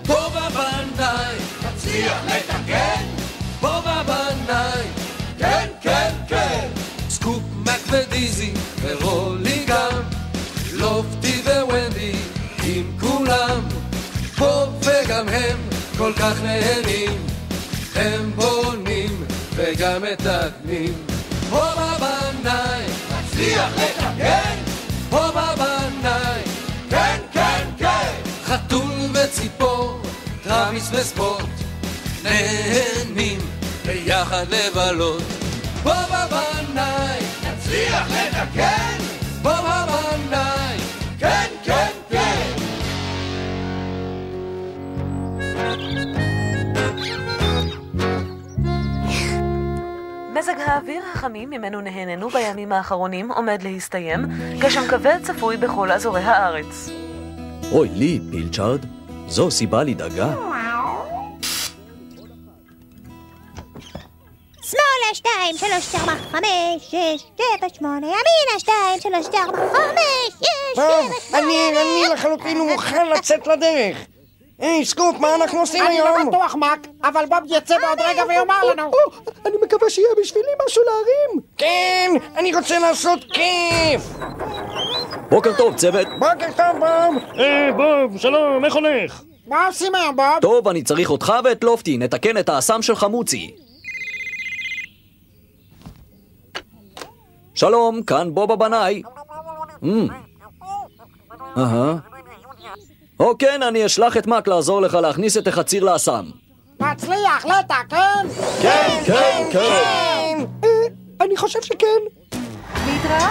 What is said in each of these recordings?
פה בבנאי נצליח לתקן, פה בבנאי, כן, כן, כן. סקופ, מק ודיזי ורולי גם, לופטי וונדי עם כולם, פה וגם הם כל כך נהנים, הם בונים וגם מתקנים. פה בבנאי נצליח לתקן, פה בבנאי, כן, כן, כן. חתול וציפור, טרוויס וספורט, נהנים ביחד לבלות. פה בבנאי נצליח לתקן, פה בבנאי, כן, כן, כן. מזג האוויר החמים ממנו נהננו בימים האחרונים עומד להסתיים, גשם כבד צפוי בכל אזורי הארץ. אוי לי, פילצ'ארד, זו סיבה לדאגה. שמאלה 2, 3, 4, 5, 6, 7, 8, ימינה 2, 3, 4, 5, 6, 7, 8. אני לחלוטין מוכן לצאת לדרך. היי, סקופ, מה אנחנו עושים היום? אני לא בטוח, מק, אבל בוב יצא בעוד רגע ויאמר לנו. אני מקווה שיהיה בשבילי משהו להרים. כן, אני רוצה לעשות כיף. בוקר טוב, צוות. בוקר טוב, בוב. בוב, שלום, איך הולך? מה עושים היום, בוב? טוב, אני צריך אותך ואת לופטי, נתקן את האסם של חמוצי. שלום, כאן בוב הבנאי. כן, אני אשלח את מק לעזור לך להכניס את החציר לאסם. נצליח לתקן? כן, כן, כן. אני חושב שכן. להתראות.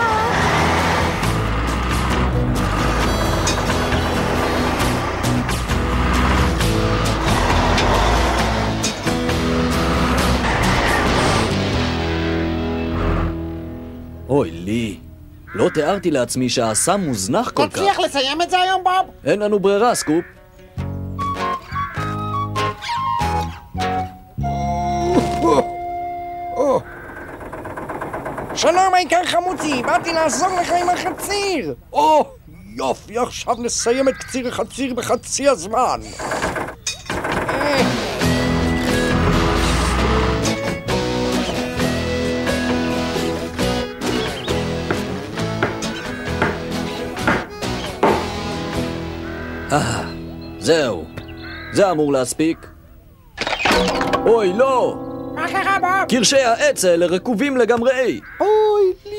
אוי לי, לא תיארתי לעצמי שהאסם מוזנח כל כך. תצליח לסיים את זה היום, בוב? אין לנו ברירה, סקופ. שלום, העיקר חמוצי, באתי לעזור לך עם החציר. יופי, עכשיו נסיים את קציר החציר בחצי הזמן. זהו, זה אמור להספיק. אוי, לא! מה קרה, בוב? קרשי העץ האלה רקובים לגמרי. אוי לי,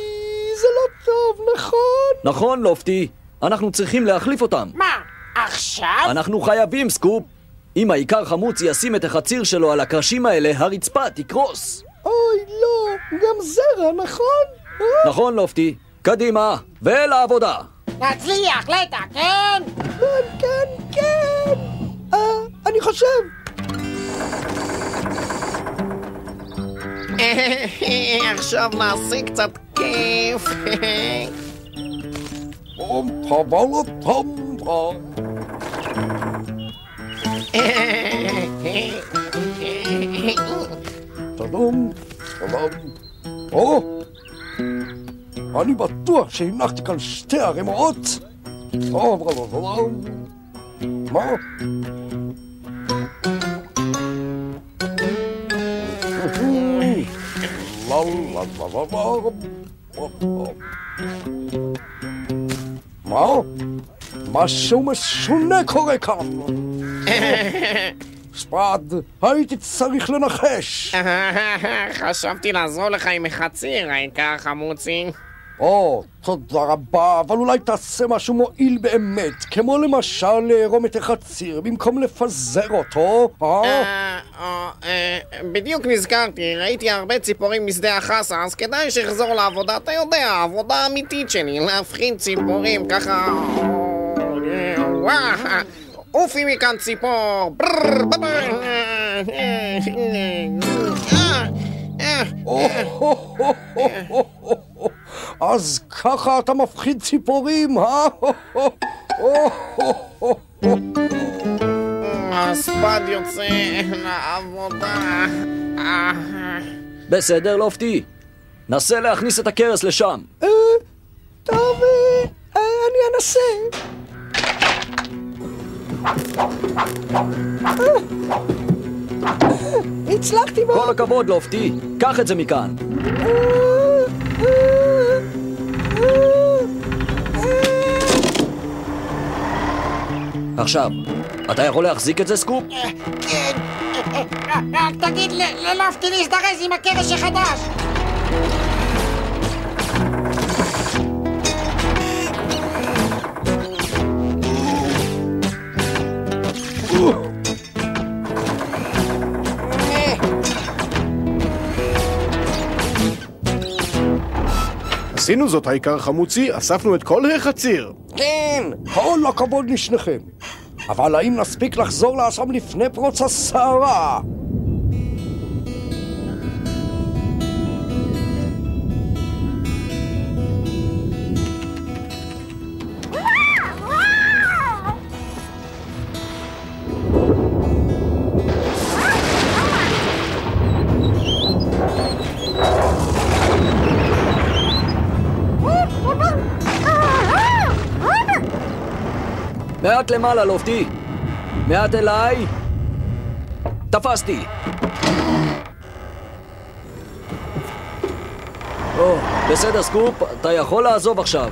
זה לא טוב, נכון? נכון, לופטי, אנחנו צריכים להחליף אותם. מה, עכשיו? אנחנו חייבים, סקופ. אם העיקר חמוץ ישים את החציר שלו על הקרשים האלה, הרצפה תקרוס. אוי, לא, גם זרע, נכון? נכון, לופטי. קדימה, ולעבודה. נצליח לתקן? כן, כן, כן. אני חושב. עכשיו נעשה קצת כיף. שלום, שלום. אני בטוח שהנחתי כאן שתי הרמות. מה? מה? משהו משונה קורה כאן. ספרד, הייתי צריך לנחש. חשבתי לעזור לך עם החציר, העיקר חמוצי. תודה רבה, אבל אולי תעשה משהו מועיל באמת, כמו למשל להרום את החציר במקום לפזר אותו, בדיוק נזכרתי, ראיתי הרבה ציפורים משדה החסה, אז כדאי שיחזור לעבודה, אתה יודע, העבודה האמיתית שלי, להבחין ציפורים ככה. אופי מכאן ציפור. אז ככה אתה מפחיד ציפורים, הספד יוצא לעבודה. בסדר, לופטי. נסה להכניס את הקרס לשם. טוב, אני אנסה. הצלחתי בו! כל הכבוד, לופטי. קח את זה מכאן. עכשיו, אתה יכול להחזיק את זה, סקופ? כן. רק תגיד ללופטי להזדרז עם הקרש החדש. עשינו זאת, העיקר חמוצי, אספנו את כל החציר. כן, כל הכבוד לשניכם. אבל האם נספיק לחזור לאסם לפני פרוץ הסערה? מעט למעלה, לופטי. מעט אליי. תפסתי. בסדר, סקופ, אתה יכול לעזוב עכשיו.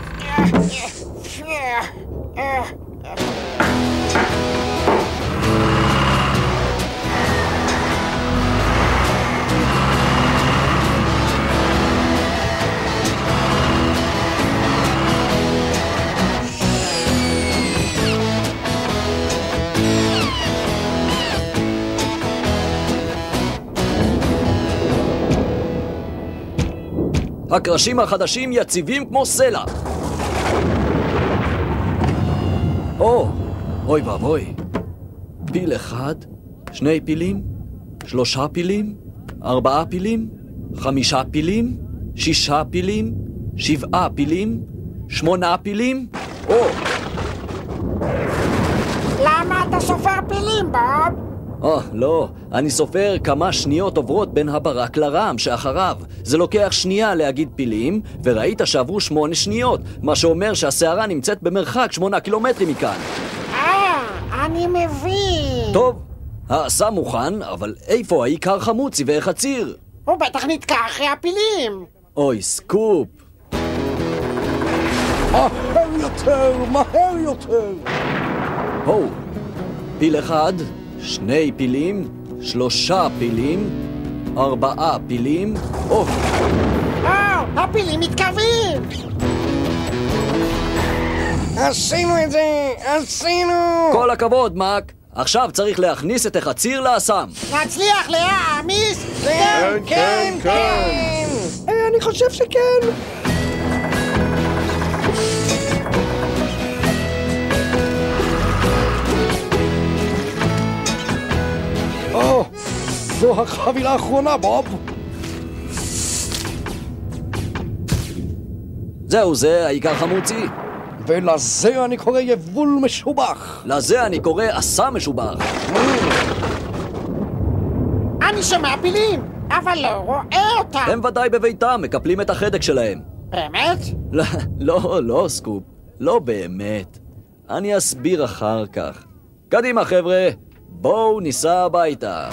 הקרשים החדשים יציבים כמו סלע. אוי ואבוי. פיל אחד, 2 פילים, 3 פילים, 4 פילים, 5 פילים, 6 פילים, 7 פילים, 8 פילים. למה אתה סופר פילים, בוב? לא, אני סופר כמה שניות עוברות בין הברק לרם שאחריו. זה לוקח שנייה להגיד פילים, וראית שעברו 8 שניות, מה שאומר שהסערה נמצאת במרחק 8 קילומטרים מכאן. אני מבין. טוב, האסם מוכן, אבל איפה העיקר חמוצי והחציר? הוא בטח נתקע אחרי הפילים. אוי, סקופ. מהר יותר. פיל אחד, 2 פילים, 3 פילים, 4 פילים. הפילים מתקרבים. עשינו את זה, עשינו. כל הכבוד, מק. עכשיו צריך להכניס את החציר לאסם. נצליח להעמיס? כן. אני חושב שכן. זו החבילה האחרונה, בוב. זהו זה, העיקר חמוצי. ולזה אני קורא יבול משובח. לזה אני קורא אסם משובח. אני שומע פילים, אבל לא רואה אותם. הם ודאי בביתם, מקפלים את החדק שלהם. באמת? לא, סקופ. לא באמת. אני אסביר אחר כך. קדימה, חבר'ה. בואו ניסע הביתה.